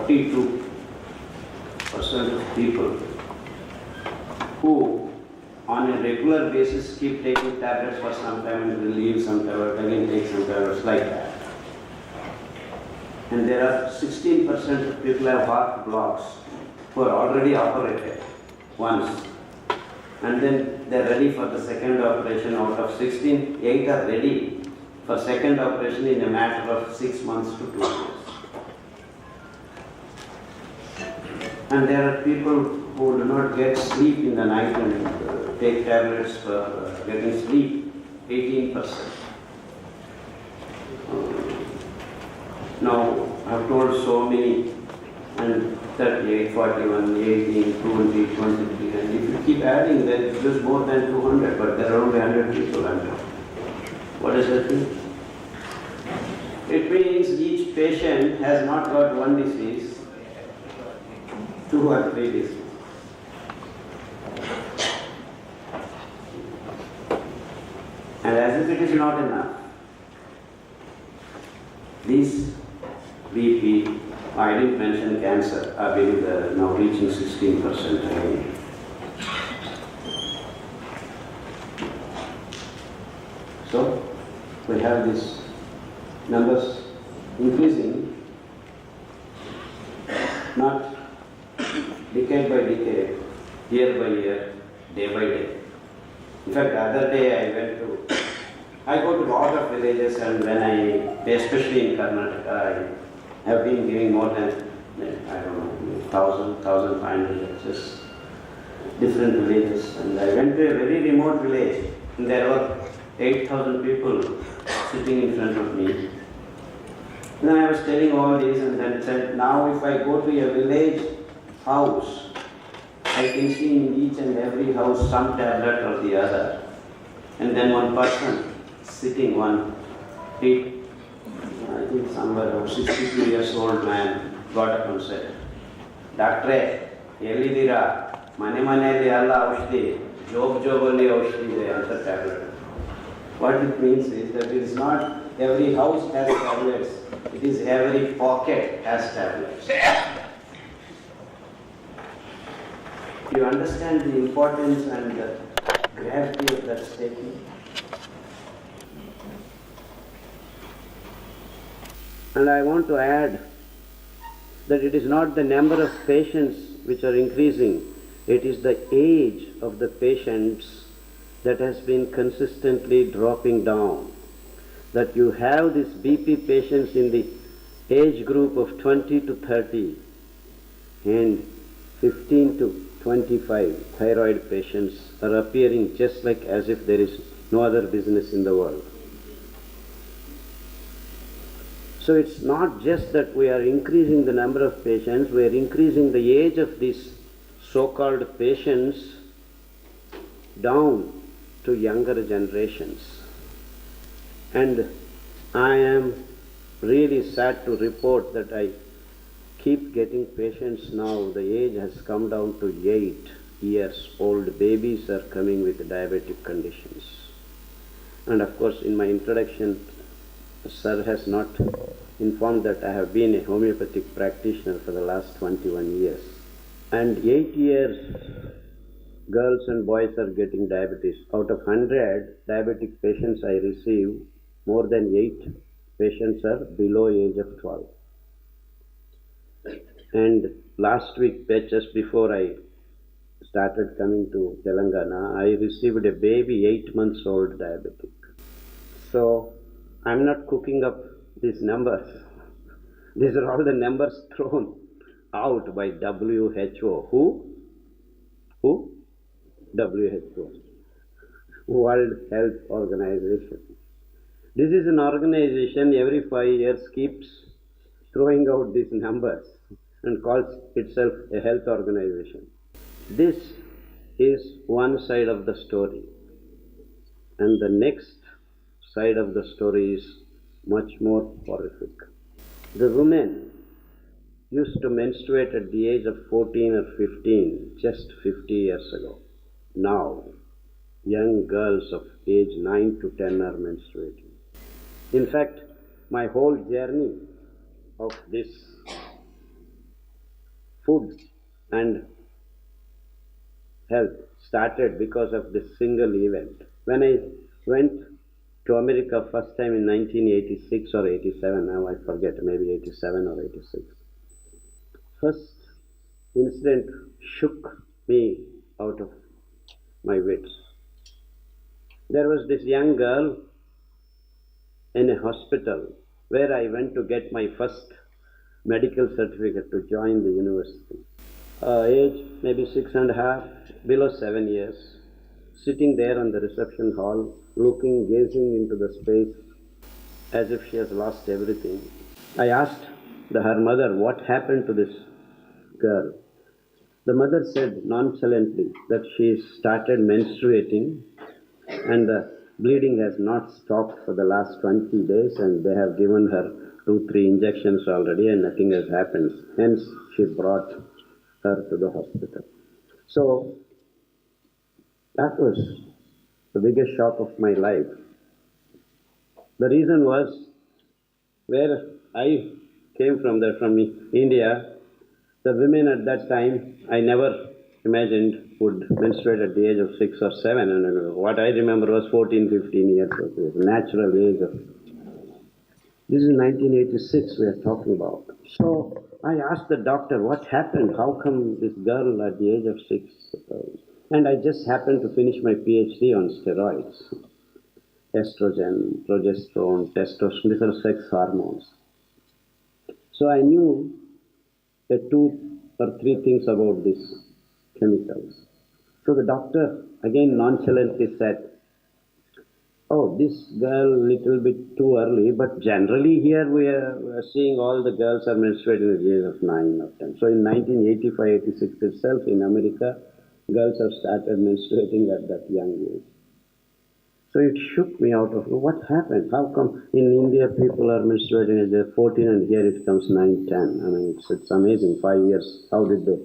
42% of people who on a regular basis keep taking tablets for some time and relieve some tablets, again take some tablets like that. And there are 16% of people who have heart blocks who are already operated once. And then they are ready for the second operation. Out of 16, 8 are ready for second operation in a matter of 6 months to 2 years. And there are people who do not get sleep in the night and take tablets for getting sleep, 18%. Now, I have told so many, and 38, 41, 18, 20, 23, and if you keep adding, then it's just more than 200, but there are only 100 people under. What does that mean? It means each patient has not got one disease, 2 or 3 diseases. And as if it is not enough, these BP, I didn't mention cancer, I believe they're now reaching 16% again. So, we have these numbers increasing, not decade by decade, year by year, day by day. In fact, the other day I go to a lot of villages, and especially in Karnataka, I have been giving more than, 1,500 lectures, different villages. And I went to a very remote village, and there were 8,000 people sitting in front of me. Then I was telling all this, and then said, now if I go to a village house, I can see in each and every house some tablet or the other. And then one person sitting, I think somewhere around 62 years old man got up and said, Doctor, Yellidira, Mane alla aushdi, jobali aushdi de anta tablet. What it means is that it is not every house has tablets, it is every pocket has tablets. You understand the importance and the gravity of that statement? And I want to add that it is not the number of patients which are increasing, it is the age of the patients that has been consistently dropping down. That you have these BP patients in the age group of 20 to 30 and 15 to 25 thyroid patients are appearing just like as if there is no other business in the world. So it's not just that we are increasing the number of patients, we are increasing the age of these so-called patients down to younger generations. And I am really sad to report that I keep getting patients now. The age has come down to 8 years old. Babies are coming with diabetic conditions. And of course, in my introduction, Sir has not informed that I have been a homeopathic practitioner for the last 21 years. And 8 years, girls and boys are getting diabetes. Out of 100 diabetic patients I receive, more than 8 patients are below age of 12. And last week, just before I started coming to Telangana, I received a baby 8 months old diabetic. So I'm not cooking up these numbers. These are all the numbers thrown out by WHO. Who? WHO. World Health Organization. This is an organization every 5 years keeps throwing out these numbers and calls itself a health organization. This is one side of the story. And the next side of the story is much more horrific. The women used to menstruate at the age of 14 or 15 just 50 years ago. Now, young girls of age 9 to 10 are menstruating. In fact, my whole journey of this food and health started because of this single event. When I went to America first time in 1986 or 87, now I forget, maybe 87 or 86. First incident shook me out of my wits. There was this young girl in a hospital where I went to get my first medical certificate to join the university. Age maybe 6.5, below 7 years, sitting there on the reception hall, looking, gazing into the space as if she has lost everything. I asked her mother what happened to this girl. The mother said nonchalantly that she started menstruating and the bleeding has not stopped for the last 20 days and they have given her 2-3 injections already and nothing has happened. Hence, she brought her to the hospital. So, that was the biggest shock of my life. The reason was, where I came from India, the women at that time, I never imagined would menstruate at the age of 6 or 7. And what I remember was 14, 15 years of age, natural age of. This is 1986 we are talking about. So I asked the doctor, what happened? How come this girl at the age of 6? And I just happened to finish my PhD on steroids. Estrogen, progesterone, testosterone, these are sex hormones. So I knew the 2 or 3 things about these chemicals. So the doctor again nonchalantly said, oh, this girl little bit too early, but generally here we are seeing all the girls are menstruating at the age of 9 or 10. So in 1985-86 itself in America, girls have started menstruating at that young age. So it shook me out of, what happened? How come in India people are menstruating at they're 14 and here it comes 9, 10? I mean, it's amazing, 5 years, how did they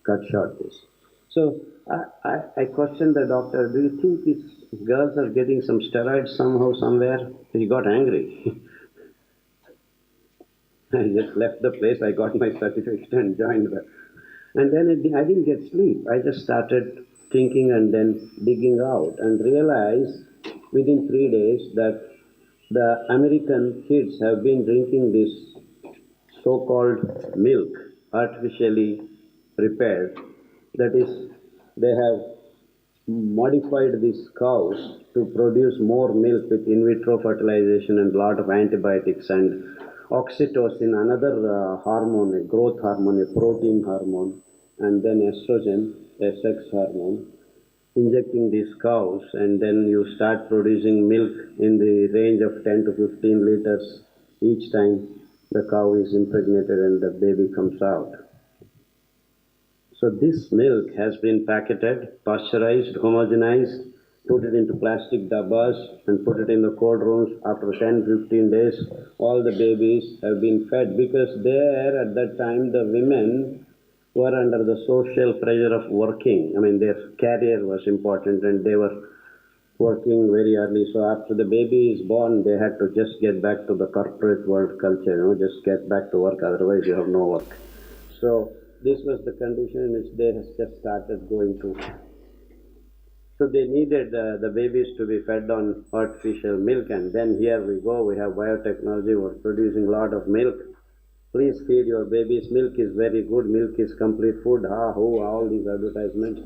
cut short this? So I questioned the doctor, do you think these girls are getting some steroids somehow, somewhere? He got angry. I just left the place, I got my certificate and joined her. And then I didn't get sleep. I just started thinking and then digging out and realized within 3 days that the American kids have been drinking this so-called milk, artificially prepared. That is, they have modified these cows to produce more milk with in vitro fertilization and a lot of antibiotics and oxytocin, another hormone, a growth hormone, a protein hormone, and then estrogen, a sex hormone, injecting these cows, and then you start producing milk in the range of 10 to 15 liters each time the cow is impregnated and the baby comes out. So this milk has been packeted, pasteurized, homogenized, put it into plastic dabbas and put it in the cold rooms. After 10-15 days, all the babies have been fed because there at that time the women were under the social pressure of working. I mean, their career was important and they were working very early. So after the baby is born, they had to just get back to the corporate world culture, just get back to work, otherwise you have no work. So this was the condition in which they just started going to. So they needed the babies to be fed on artificial milk, and then here we go, we have biotechnology, we're producing a lot of milk. Please feed your babies, milk is very good, milk is complete food, all these advertisements.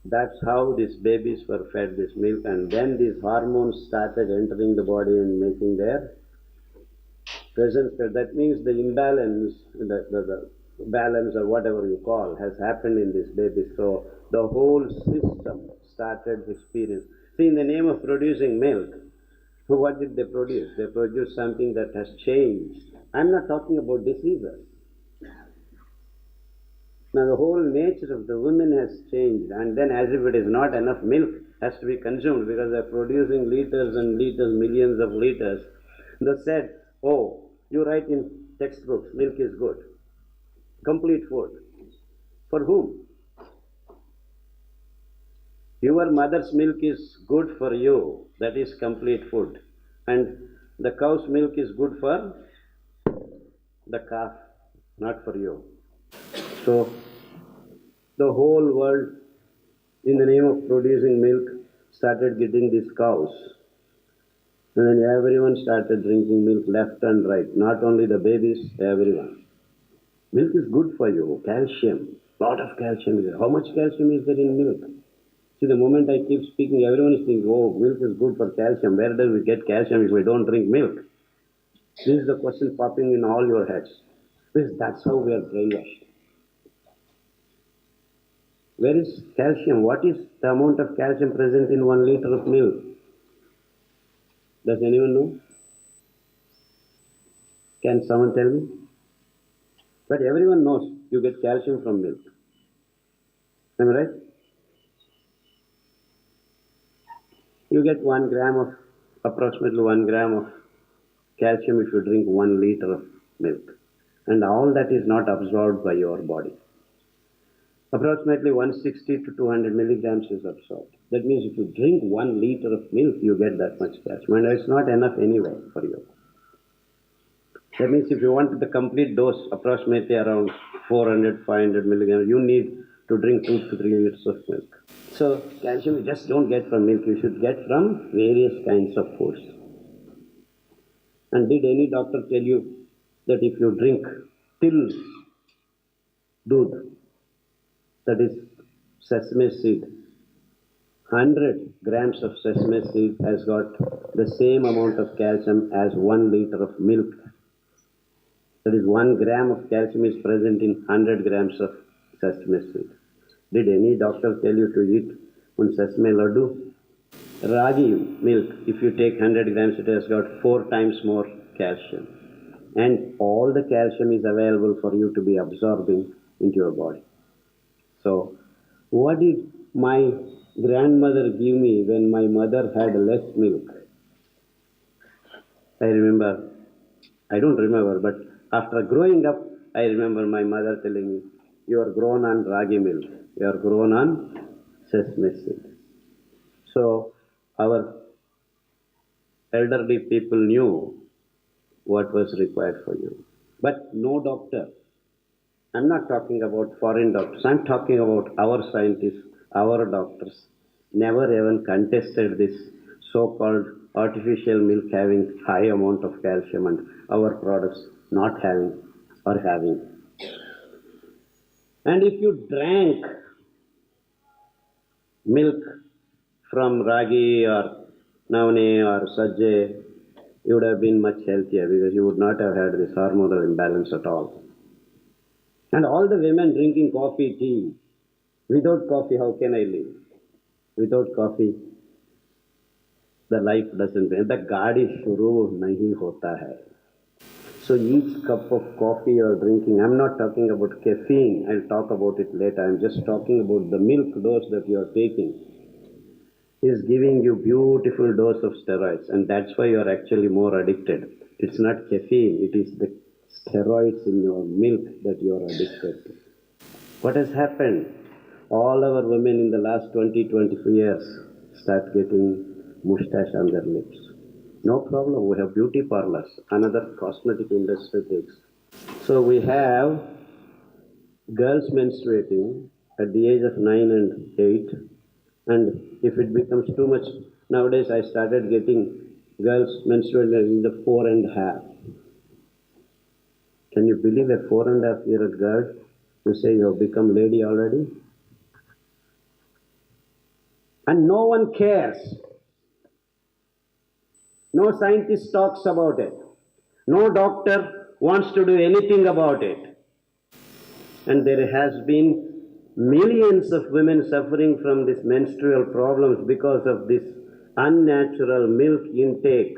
That's how these babies were fed this milk, and then these hormones started entering the body and making their presence. That means the imbalance, the balance or whatever you call, has happened in this baby. So the whole system started experience. See, in the name of producing milk, what did they produce? They produced something that has changed. I'm not talking about diseases. Now the whole nature of the women has changed, and then as if it is not enough, milk has to be consumed because they're producing liters and liters, millions of liters. They said, oh, you write in textbooks, milk is good. Complete food. For whom? Your mother's milk is good for you, that is complete food. And the cow's milk is good for the calf, not for you. So the whole world, in the name of producing milk, started getting these cows. And then everyone started drinking milk left and right. Not only the babies, everyone. Milk is good for you, calcium. Lot of calcium is there. How much calcium is there in milk? See, the moment I keep speaking, everyone is thinking, oh, milk is good for calcium. Where do we get calcium if we don't drink milk? This is the question popping in all your heads. Because that's how we are brainwashed. Where is calcium? What is the amount of calcium present in 1 liter of milk? Does anyone know? Can someone tell me? But everyone knows you get calcium from milk. Am I right? You get 1 gram of, approximately 1 gram of calcium if you drink 1 liter of milk. And all that is not absorbed by your body. Approximately 160 to 200 milligrams is absorbed. That means if you drink 1 liter of milk, you get that much calcium. And it's not enough anyway for you. That means if you want the complete dose, approximately around 400, 500 milligrams, you need to drink 2 to 3 liters of milk. So calcium you just don't get from milk, you should get from various kinds of foods. And did any doctor tell you that if you drink till doodh, that is sesame seed, 100 grams of sesame seed has got the same amount of calcium as 1 liter of milk. That is 1 gram of calcium is present in 100 grams of sesame seed. Did any doctor tell you to eat one sesame laddu? Ragi milk, if you take 100 grams, it has got 4 times more calcium. And all the calcium is available for you to be absorbing into your body. So, what did my grandmother give me when my mother had less milk? I don't remember, but after growing up, I remember my mother telling me, you are grown on ragi milk, you are grown on sesame seed. So, our elderly people knew what was required for you. But no doctor. I'm not talking about foreign doctors. I'm talking about our scientists, our doctors. Never even contested this so-called artificial milk having high amount of calcium and our products not having or having. And if you drank milk from ragi or navane or sajje, you would have been much healthier because you would not have had this hormonal imbalance at all. And all the women drinking coffee, tea. Without coffee, how can I live? Without coffee, the life doesn't. The gaadi shuru nahi hota hai. So each cup of coffee you're drinking, I'm not talking about caffeine, I'll talk about it later. I'm just talking about the milk dose that you're taking is giving you beautiful dose of steroids, and that's why you're actually more addicted. It's not caffeine, it is the steroids in your milk that you're addicted to. What has happened? All our women in the last 20-25 years start getting mustache on their lips. No problem, we have beauty parlors, another cosmetic industry takes. So we have girls menstruating at the age of 9 and 8, and if it becomes too much, nowadays I started getting girls menstruating in the 4.5. Can you believe a 4.5-year-old girl? You say you have become lady already? And no one cares. No scientist talks about it. No doctor wants to do anything about it. And there has been millions of women suffering from these menstrual problems because of this unnatural milk intake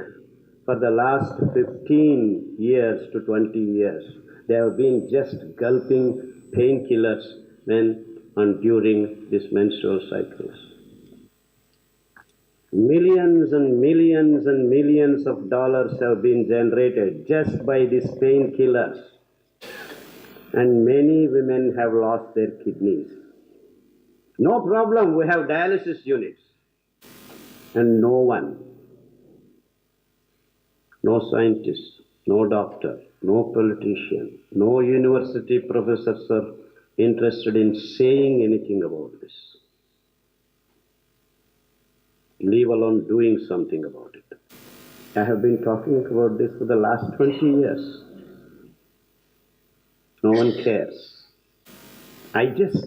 for the last 15 years to 20 years. They have been just gulping painkillers when and during these menstrual cycles. Millions and millions and millions of dollars have been generated just by these painkillers. And many women have lost their kidneys. No problem, we have dialysis units. And no one, no scientist, no doctor, no politician, no university professors or interested in saying anything about this, leave alone doing something about it. I have been talking about this for the last 20 years. No one cares. I just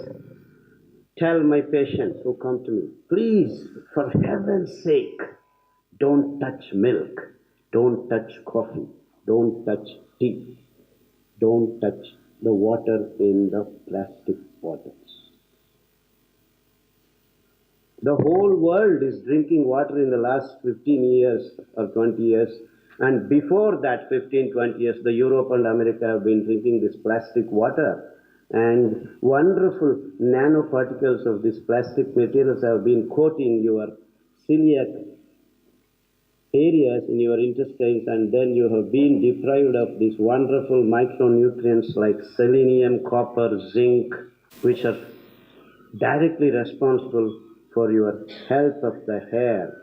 tell my patients who come to me, please, for heaven's sake, don't touch milk, don't touch coffee, don't touch tea, don't touch the water in the plastic bottles. The whole world is drinking water in the last 15 years or 20 years, and before that 15, 20 years, the Europe and America have been drinking this plastic water, and wonderful nanoparticles of these plastic materials have been coating your celiac areas in your intestines, and then you have been deprived of these wonderful micronutrients like selenium, copper, zinc, which are directly responsible for your health of the hair.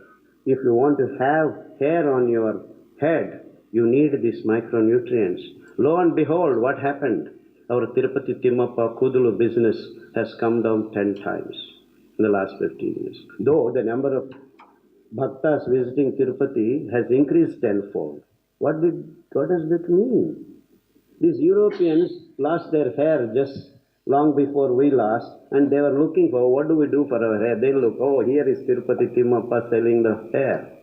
If you want to have hair on your head, you need these micronutrients. Lo and behold, what happened? Our Tirupati Timmappa Kudulu business has come down 10 times in the last 15 years. Though the number of bhaktas visiting Tirupati has increased tenfold. What does that mean? These Europeans lost their hair just long before we lost, and they were looking for, what do we do for our hair? They look, oh, here is Tirupati Timmappa selling the hair.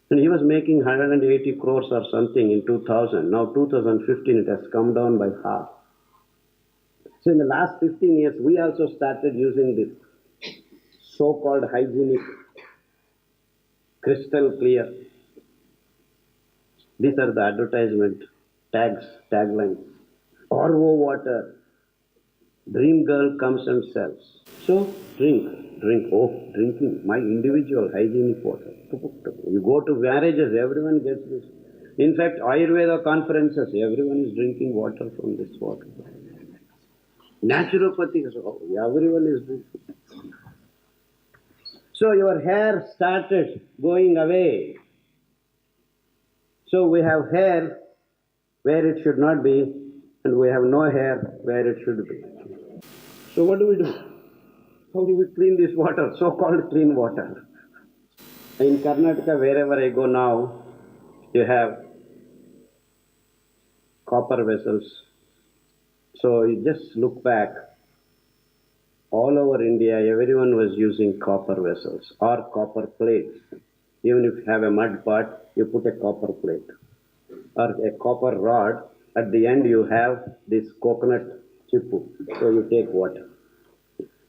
And he was making 180 crores or something in 2000. Now 2015 it has come down by half. So in the last 15 years we also started using this so-called hygienic, crystal clear. These are the advertisement taglines. RO water. Dream girl comes and sells. So drink. Oh, drinking, my individual hygienic water. You go to marriages, everyone gets this. In fact, Ayurveda conferences, everyone is drinking water from this water. Naturopathy, everyone is drinking. So your hair started going away. So we have hair where it should not be, and we have no hair where it should be. So what do we do? How do we clean this water, so-called clean water? In Karnataka, wherever I go now, you have copper vessels. So you just look back, all over India, everyone was using copper vessels or copper plates. Even if you have a mud pot, you put a copper plate or a copper rod. At the end, you have this coconut chippu, so you take water.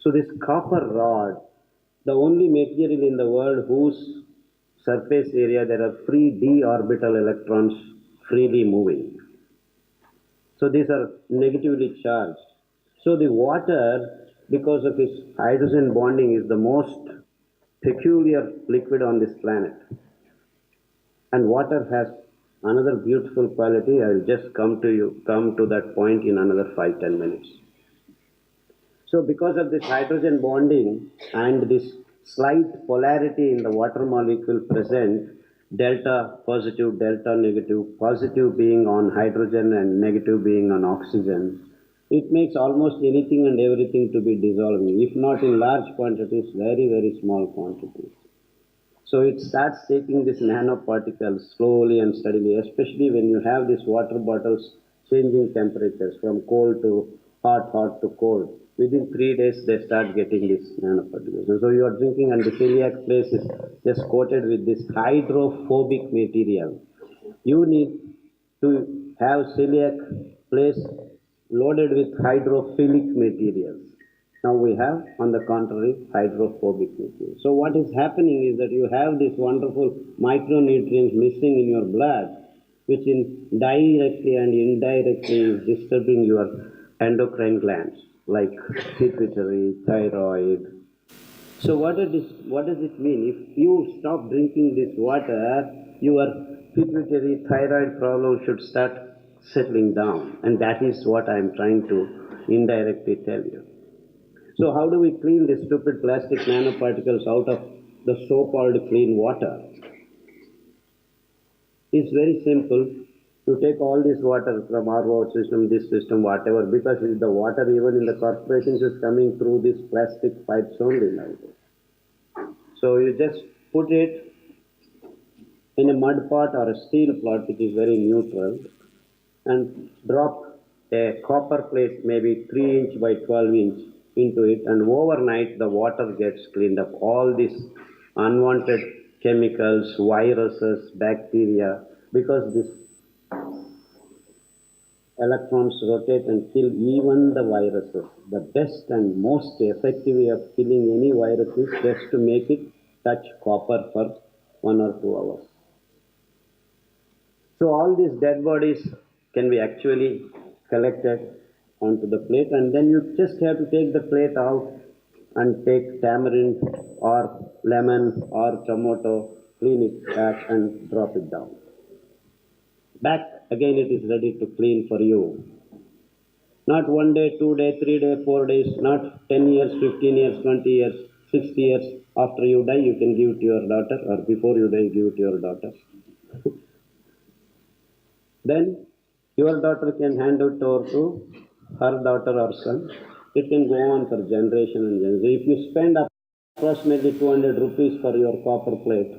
So this copper rod, the only material in the world whose surface area there are free d orbital electrons freely moving. So these are negatively charged. So the water, because of its hydrogen bonding, is the most peculiar liquid on this planet. And water has another beautiful quality. I will just come to that point in another 5-10 minutes. So because of this hydrogen bonding and this slight polarity in the water molecule present, delta positive, delta negative, positive being on hydrogen and negative being on oxygen, it makes almost anything and everything to be dissolving, if not in large quantities, very, very small quantities. So it starts taking these nanoparticles slowly and steadily, especially when you have these water bottles changing temperatures from cold to hot, hot to cold. Within 3 days, they start getting these nanoparticles. And so you are drinking, and the celiac place is just coated with this hydrophobic material. You need to have celiac place loaded with hydrophilic materials. Now we have, on the contrary, hydrophobic material. So what is happening is that you have these wonderful micronutrients missing in your blood, which directly and indirectly is disturbing your endocrine glands, like pituitary, thyroid. So what does it mean? If you stop drinking this water, your pituitary, thyroid problem should start settling down. And that is what I am trying to indirectly tell you. So how do we clean the stupid plastic nanoparticles out of the so-called clean water? It's very simple. You take all this water from RO system, this system, whatever, because the water even in the corporations is coming through these plastic pipes only nowadays. So you just put it in a mud pot or a steel pot which is very neutral and drop a copper plate maybe 3 inch by 12 inch into it, and overnight the water gets cleaned up. All these unwanted chemicals, viruses, bacteria, because this electrons rotate and kill even the viruses. The best and most effective way of killing any virus is just to make it touch copper for 1 or 2 hours. So all these dead bodies can be actually collected onto the plate, and then you just have to take the plate out and take tamarind or lemon or tomato, clean it back and drop it down. Back again it is ready to clean for you. Not 1 day, 2 day, 3 day, 4 days, not 10 years, 15 years, 20 years, 60 years. After you die, you can give it to your daughter, or before you die, give it to your daughter. Then your daughter can hand it over to her daughter or son. It can go on for generation and generation. If you spend approximately 200 rupees for your copper plate,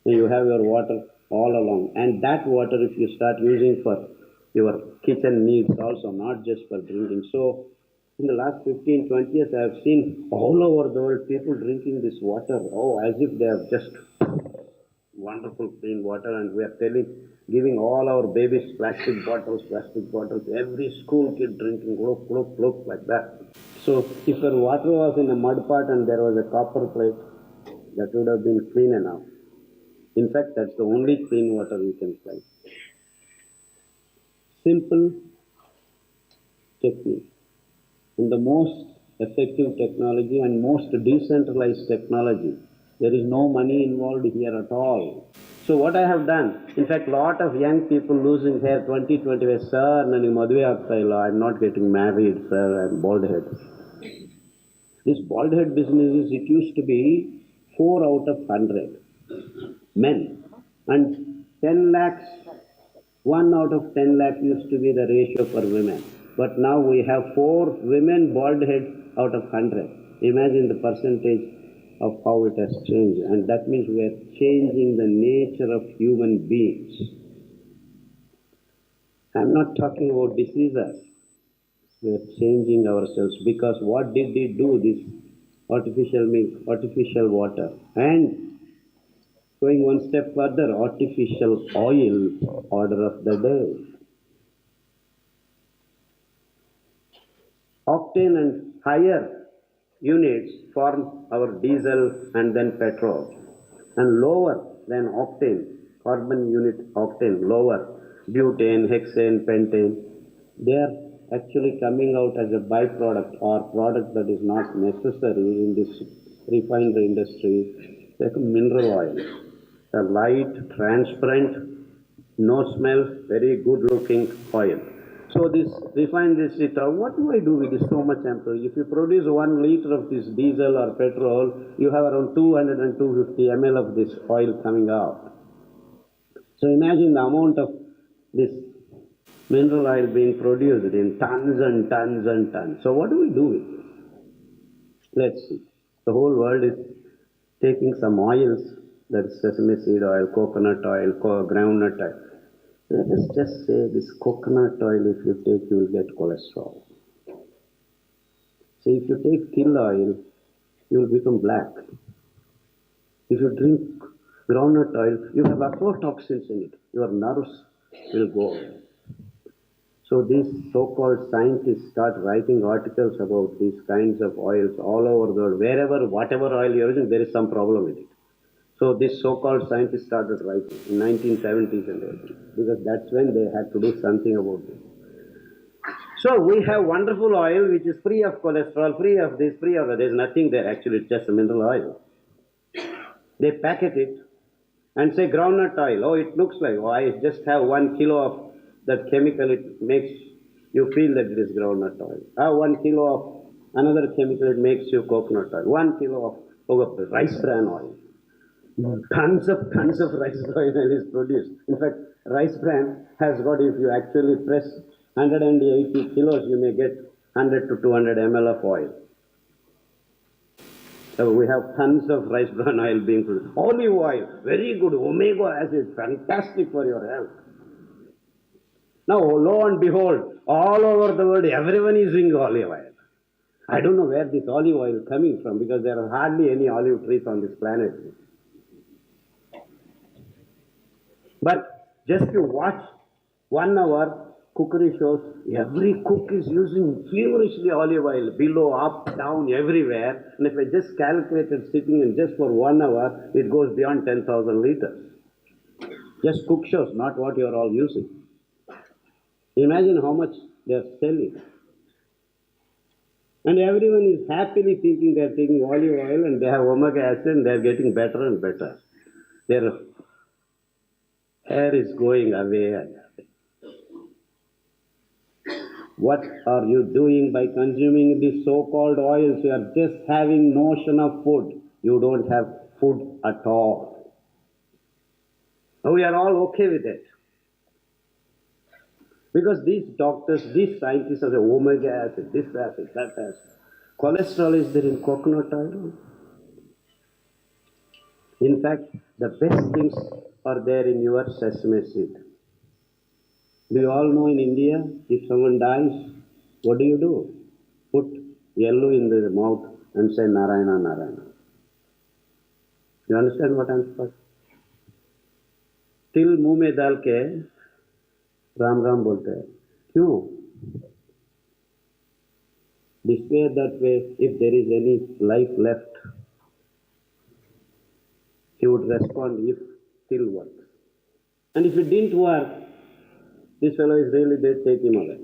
then you have your water all along. And that water, if you start using for your kitchen needs also, not just for drinking. So in the last 15, 20 years, I have seen all over the world people drinking this water, as if they have just wonderful clean water, and we are giving all our babies plastic bottles, every school kid drinking glug, like that. So if your water was in a mud pot and there was a copper plate, that would have been clean enough. In fact, that's the only clean water we can find. Simple technique. And the most effective technology and most decentralized technology. There is no money involved here at all. So what I have done, in fact, lot of young people losing hair, 20, 25, sir, nani madhuve aagta illa, I'm not getting married, sir, I'm bald head. This bald head business, it used to be 4 out of 100 men, and 10 lakhs, 1 out of 10 lakh used to be the ratio for women. But now we have 4 women bald heads out of 100. Imagine the percentage of how it has changed. And that means we are changing the nature of human beings. I'm not talking about diseases. We are changing ourselves, because what did they do? This artificial milk, artificial water, and going one step further, artificial oil, order of the day. Octane and higher units form our diesel and then petrol, and lower than octane, carbon unit octane, lower, butane, hexane, pentane, they are actually coming out as a byproduct or product that is not necessary in this refinery industry, like mineral oil. A light, transparent, no smell, very good looking oil. So this refine this, what do I do with this so much ample? If you produce 1 liter of this diesel or petrol, you have around 200 and 250 ml of this oil coming out. So imagine the amount of this mineral oil being produced in tons and tons and tons. So what do we do with this? Let's see. The whole world is taking some oils, that's sesame seed oil, coconut oil, groundnut oil. Let us just say this coconut oil, if you take, you will get cholesterol. So if you take till oil, you will become black. If you drink groundnut oil, you have aflatoxins in it. Your nerves will go. So these so-called scientists start writing articles about these kinds of oils all over the world. Wherever, whatever oil you're using, there is some problem with it. So this so-called scientists started writing in 1970s and 80s, because that's when they had to do something about this. So we have wonderful oil which is free of cholesterol, free of this, free of that. There's nothing there, actually it's just a mineral oil. They packet it and say groundnut oil. It looks like, I just have 1 kilo of that chemical, it makes you feel that it is groundnut oil. 1 kilo of another chemical, it makes you coconut oil. 1 kilo of rice bran oil. Tons of rice oil is produced. In fact, Rice bran has got, if you actually press 180 kilos, you may get 100 to 200 ml of oil. So we have tons of rice bran oil being produced. Olive oil, very good, omega acid, fantastic for your health. Now, lo and behold, all over the world, everyone is using olive oil. I don't know where this olive oil is coming from, because there are hardly any olive trees on this planet. But just to watch 1 hour cookery shows, every cook is using feverishly olive oil, below, up, down, everywhere. And if I just calculated sitting in just for 1 hour, it goes beyond 10,000 liters. Just cook shows, not what you are all using. Imagine how much they are selling. And everyone is happily thinking they are taking olive oil and they have omega acid and they are getting better and better. Their hair is going away. What are you doing by consuming these so-called oils? You are just having notion of food. You don't have food at all. We are all okay with it. Because these doctors, these scientists are the omega acid, this acid, that acid. Cholesterol is there in coconut oil. In fact, the best things are there in your sesame seed. Do you all know in India, if someone dies, what do? Put yellow in the mouth and say Narayana, Narayana. You understand what I'm saying? Till मुंह में डाल के राम राम बोलते हैं. क्यों? This way, that way, if there is any life left, he would respond if still works. And if it didn't work, this fellow is really dead, take him away.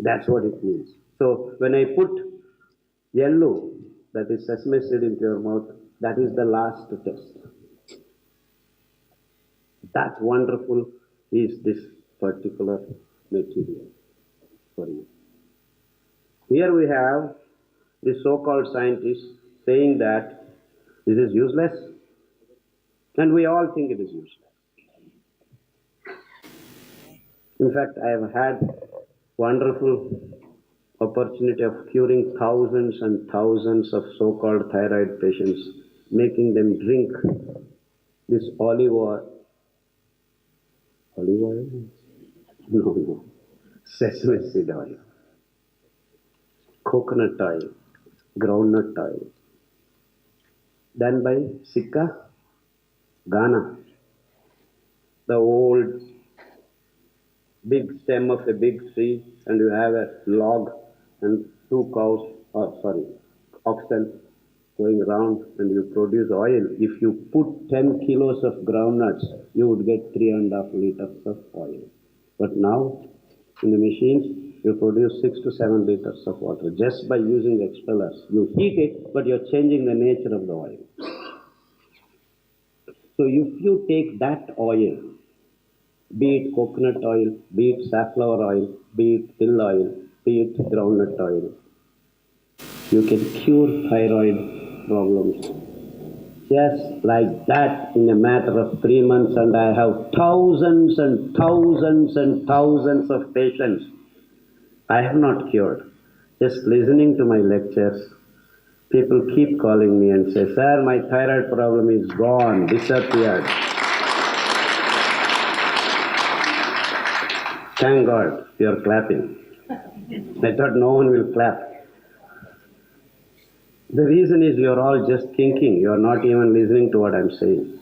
That's what it means. So when I put yellow, that is sesame seed, into your mouth, that is the last test. That wonderful is this particular material for you. Here we have the so-called scientists saying that this is useless, and we all think it is useless. In fact, I have had wonderful opportunity of curing thousands and thousands of so-called thyroid patients, making them drink this olive oil. Olive oil? No. Sesame seed oil. Coconut oil. Groundnut oil. Done by Sikka, Ghana. The old big stem of a big tree, and you have a log and two cows, oxen going around, and you produce oil. If you put 10 kilos of groundnuts, you would get 3.5 liters of oil. But now, in the machines, you produce 6 to 7 liters of water just by using expellers. You heat it, but you're changing the nature of the oil. So if you take that oil, be it coconut oil, be it safflower oil, be it till oil, be it groundnut oil, you can cure thyroid problems just like that in a matter of 3 months, and I have thousands and thousands and thousands of patients I have not cured. Just listening to my lectures, people keep calling me and say, "Sir, my thyroid problem is gone, disappeared." Thank God, you are clapping. I thought no one will clap. The reason is you are all just thinking, you are not even listening to what I am saying.